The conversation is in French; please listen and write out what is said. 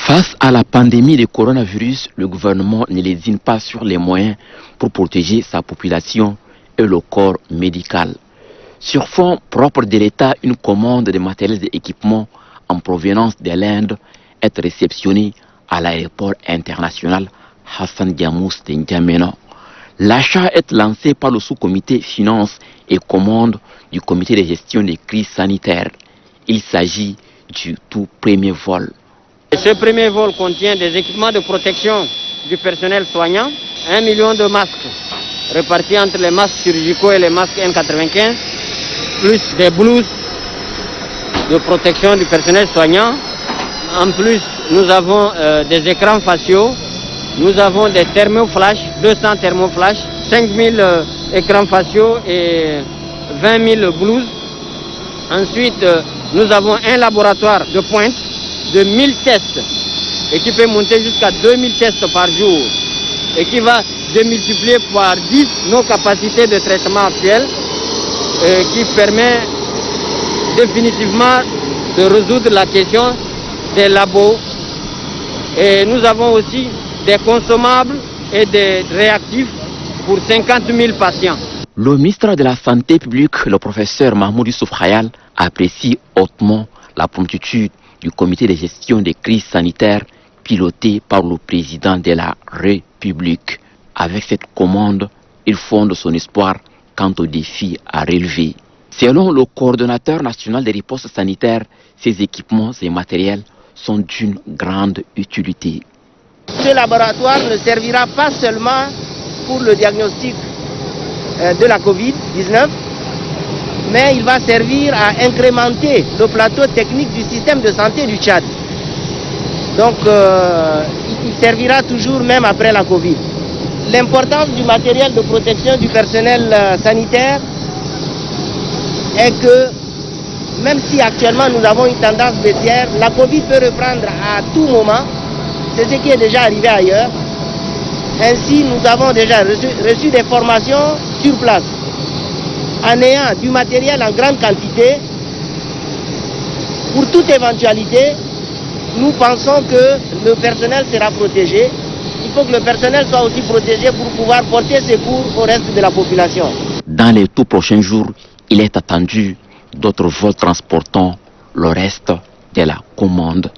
Face à la pandémie de coronavirus, le gouvernement ne lésine pas sur les moyens pour protéger sa population et le corps médical. Sur fonds propres de l'État, une commande de matériel et d'équipements en provenance de l'Inde est réceptionnée à l'aéroport international Hassan Diamous de N'Djamena. L'achat est lancé par le sous-comité finances et commandes du comité de gestion des crises sanitaires. Il s'agit du tout premier vol. Ce premier vol contient des équipements de protection du personnel soignant, 1 million de masques répartis entre les masques chirurgicaux et les masques N95, plus des blouses de protection du personnel soignant. En plus, nous avons des écrans faciaux, nous avons des thermoflash, 200 thermoflash, 5000 écrans faciaux et 20 000 blouses. Ensuite, nous avons un laboratoire de pointe de 1000 tests et qui peut monter jusqu'à 2000 tests par jour et qui va démultiplier par 10 nos capacités de traitement actuelles et qui permet définitivement de résoudre la question des labos. Et nous avons aussi des consommables et des réactifs pour 50 000 patients. Le ministre de la Santé publique, le professeur Mahmoud Youssouf Khayal, apprécie hautement la promptitude du comité de gestion des crises sanitaires piloté par le président de la République. Avec cette commande, il fonde son espoir quant aux défis à relever. Selon le coordonnateur national des ripostes sanitaires, ces équipements et matériels sont d'une grande utilité. Ce laboratoire ne servira pas seulement pour le diagnostic de la Covid-19, mais il va servir à incrémenter le plateau technique du système de santé du Tchad. Donc il servira toujours même après la Covid. L'importance du matériel de protection du personnel sanitaire est que même si actuellement nous avons une tendance baissière, la Covid peut reprendre à tout moment. C'est ce qui est déjà arrivé ailleurs. Ainsi, nous avons déjà reçu des formations sur place. En ayant du matériel en grande quantité, pour toute éventualité, nous pensons que le personnel sera protégé. Il faut que le personnel soit aussi protégé pour pouvoir porter secours au reste de la population. Dans les tout prochains jours, il est attendu d'autres vols transportant le reste de la commande.